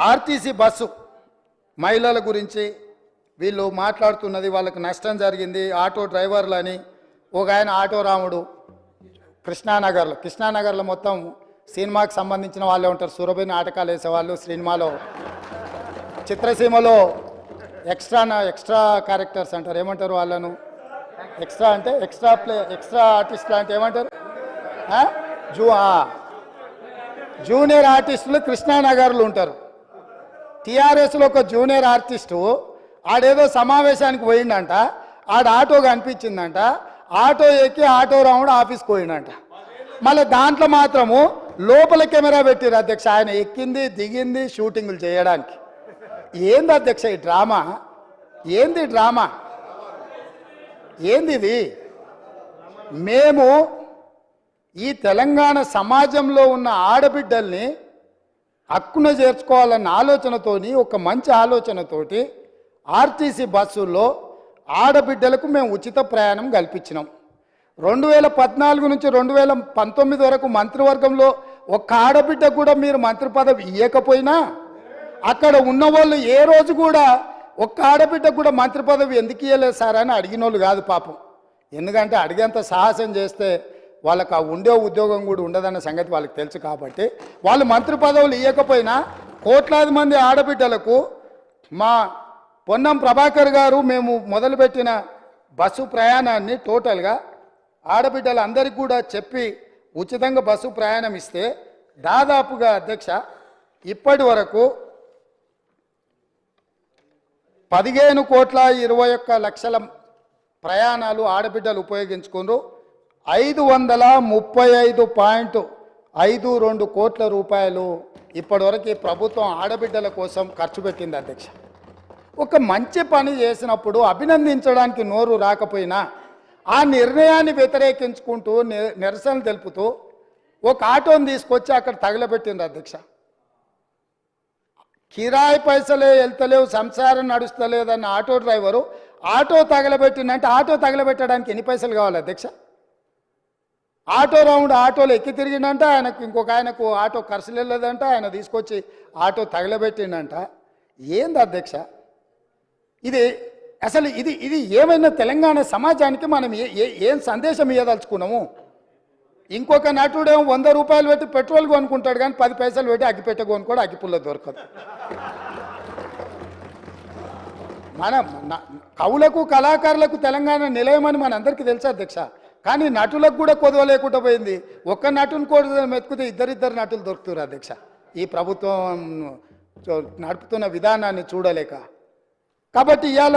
RTC bus మహిళల గురించి వీళ్ళు మాట్లాడుతున్నది, వాళ్ళకి నష్టం జరిగింది, ఆటో డ్రైవర్లని. ఒక ఆయన ఆటో రాముడు కృష్ణానగర్లో మొత్తం సినిమాకి సంబంధించిన వాళ్ళే ఉంటారు. సురభి నాటకాలు వేసేవాళ్ళు, సినిమాలో చిత్రసీమలో ఎక్స్ట్రా క్యారెక్టర్స్ అంటారు. ఏమంటారు వాళ్ళను? ఎక్స్ట్రా అంటే ఎక్స్ట్రా ఆర్టిస్టులు అంటే ఏమంటారు? జూనియర్ ఆర్టిస్టులు కృష్ణానగర్లు ఉంటారు. టీఆర్ఎస్లో ఒక జూనియర్ ఆర్టిస్టు ఆడేదో సమావేశానికి పోయిందంట, ఆడ ఆటో కనిపించిందంట, ఆటో ఎక్కి ఆటో రాముడు ఆఫీస్కి పోయిందంట. మళ్ళీ దాంట్లో మాత్రము లోపల కెమెరా పెట్టిరు అధ్యక్ష, ఆయన ఎక్కింది దిగింది షూటింగులు చేయడానికి. ఏంది అధ్యక్ష ఈ డ్రామా? ఏంది డ్రామా? ఏంది ఇది? మేము ఈ తెలంగాణ సమాజంలో ఉన్న ఆడబిడ్డల్ని హక్కున చేర్చుకోవాలన్న ఆలోచనతోని, ఒక మంచి ఆలోచనతోటి ఆర్టీసీ బస్సుల్లో ఆడబిడ్డలకు మేము ఉచిత ప్రయాణం కల్పించినాం. 2014 నుంచి 2019 వరకు మంత్రివర్గంలో ఒక్క ఆడబిడ్డ కూడా మీరు మంత్రి పదవి ఇవ్వకపోయినా, అక్కడ ఉన్నవాళ్ళు ఏ రోజు కూడా ఒక్క ఆడబిడ్డ కూడా మంత్రి పదవి ఎందుకు ఇవ్వలేదు సార్ అని అడిగిన వాళ్ళు కాదు పాపం. ఎందుకంటే అడిగేంత సాహసం చేస్తే వాళ్ళకు ఆ ఉండే ఉద్యోగం కూడా ఉండదన్న సంగతి వాళ్ళకి తెలుసు. కాబట్టి వాళ్ళు మంత్రి పదవులు ఇవ్వకపోయినా కోట్లాది మంది ఆడబిడ్డలకు మా పొన్నం ప్రభాకర్ గారు మేము మొదలుపెట్టిన బస్సు ప్రయాణాన్ని టోటల్గా ఆడబిడ్డలందరికీ కూడా చెప్పి ఉచితంగా బస్సు ప్రయాణం ఇస్తే దాదాపుగా అధ్యక్ష ఇప్పటి వరకు 15,21,00,000 ప్రయాణాలు ఆడబిడ్డలు ఉపయోగించుకున్నారు. 535.52 కోట్ల రూపాయలు ఇప్పటివరకు ఈ ప్రభుత్వం ఆడబిడ్డల కోసం ఖర్చు పెట్టింది అధ్యక్ష. ఒక మంచి పని చేసినప్పుడు అభినందించడానికి నోరు రాకపోయినా ఆ నిర్ణయాన్ని వ్యతిరేకించుకుంటూ నిరసన తెలుపుతూ ఒక ఆటోని తీసుకొచ్చి అక్కడ తగలబెట్టింది అధ్యక్ష. కిరాయి పైసలే వెళ్తలేవు, సంసారం నడుస్తలేదన్న ఆటో డ్రైవరు ఆటో తగలబెట్టిందంటే ఆటో తగలబెట్టడానికి ఎన్ని పైసలు కావాలి అధ్యక్ష? ఆటో రౌండ్ ఆటోలో ఎక్కి తిరిగిందంట, ఆయనకు ఇంకొక ఆయనకు ఆటో ఖర్చులు వెళ్ళలేదంట, ఆయన తీసుకొచ్చి ఆటో తగలబెట్టిండంట. ఏంది అధ్యక్ష ఇది? అసలు ఇది ఏమైనా తెలంగాణ సమాజానికి మనం ఏం సందేశం ఇవ్వదలుచుకున్నాము? ఇంకొక నటుడేమో 100 రూపాయలు పెట్టి పెట్రోల్ కొనుక్కుంటాడు, కానీ 10 పైసలు పెట్టి అగ్గిపెట్ట కొనుక్కోడు, అగ్గిపుల్ల దొరకదు. మన కవులకు కళాకారులకు తెలంగాణ నిలయమని మనందరికీ తెలుసు అధ్యక్ష. కానీ నటులకు కూడా కొదవ లేకుండా పోయింది. ఒక్క నటుని కూడా మెతుకుతే ఇద్దరిద్దరు నటులు దొరుకుతారు అధ్యక్ష. ఈ ప్రభుత్వం నడుపుతున్న విధానాన్ని చూడలేక. కాబట్టి ఇవాళ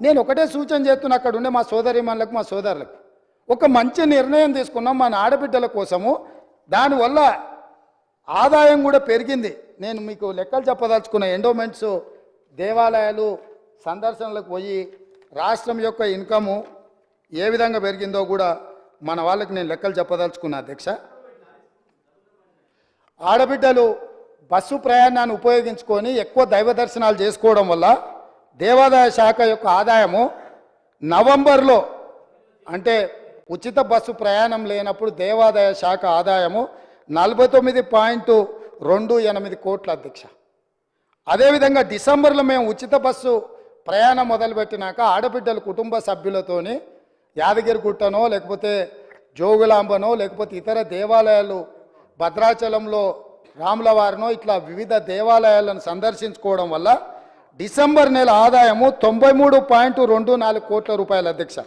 నేను ఒకటే సూచన చేస్తున్నా, అక్కడ ఉండే మా సోదరిమణులకు, మా సోదరులకు ఒక మంచి నిర్ణయం తీసుకున్నాం మన ఆడబిడ్డల కోసము. దానివల్ల ఆదాయం కూడా పెరిగింది. నేను మీకు లెక్కలు చెప్పదలుచుకున్న ఎండోమెంట్స్, దేవాలయాలు సందర్శనలకు పోయి రాష్ట్రం యొక్క ఇన్కము ఏ విధంగా పెరిగిందో కూడా మన వాళ్ళకి నేను లెక్కలు చెప్పదలుచుకున్నా అధ్యక్ష. ఆడబిడ్డలు బస్సు ప్రయాణాన్ని ఉపయోగించుకొని ఎక్కువ దైవ దర్శనాలు చేసుకోవడం వల్ల దేవాదాయ శాఖ యొక్క ఆదాయము నవంబర్లో, అంటే ఉచిత బస్సు ప్రయాణం లేనప్పుడు దేవాదాయ శాఖ ఆదాయము 49.28 కోట్ల అధ్యక్ష. అదేవిధంగా డిసెంబర్లో మేము ఉచిత బస్సు ప్రయాణం మొదలుపెట్టినాక ఆడబిడ్డలు కుటుంబ సభ్యులతోని యాదగిరిగుట్టనో లేకపోతే జోగులాంబనో లేకపోతే ఇతర దేవాలయాలు, భద్రాచలంలో రాములవారినో ఇట్లా వివిధ దేవాలయాలను సందర్శించుకోవడం వల్ల డిసెంబర్ నెల ఆదాయము 93.24 కోట్ల రూపాయలు అధ్యక్ష.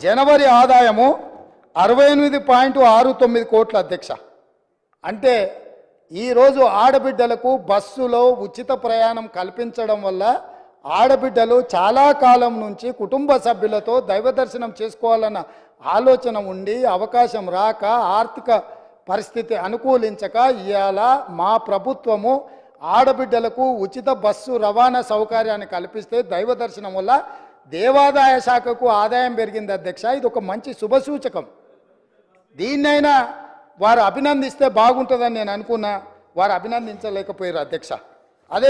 జనవరి ఆదాయము 68.69 కోట్ల అధ్యక్ష. అంటే ఈరోజు ఆడబిడ్డలకు బస్సులో ఉచిత ప్రయాణం కల్పించడం వల్ల ఆడబిడ్డలు చాలా కాలం నుంచి కుటుంబ సభ్యులతో దైవ దర్శనం చేసుకోవాలన్న ఆలోచన ఉండి అవకాశం రాక, ఆర్థిక పరిస్థితి అనుకూలించక ఇవాళ మా ప్రభుత్వము ఆడబిడ్డలకు ఉచిత బస్సు రవాణా సౌకర్యాన్ని కల్పిస్తే దైవ దర్శనం వల్ల దేవాదాయ శాఖకు ఆదాయం పెరిగింది అధ్యక్ష. ఇది ఒక మంచి శుభసూచకం. దీన్నైనా వారు అభినందిస్తే బాగుంటుందని నేను అనుకున్నా, వారు అభినందించలేకపోయారు అధ్యక్ష.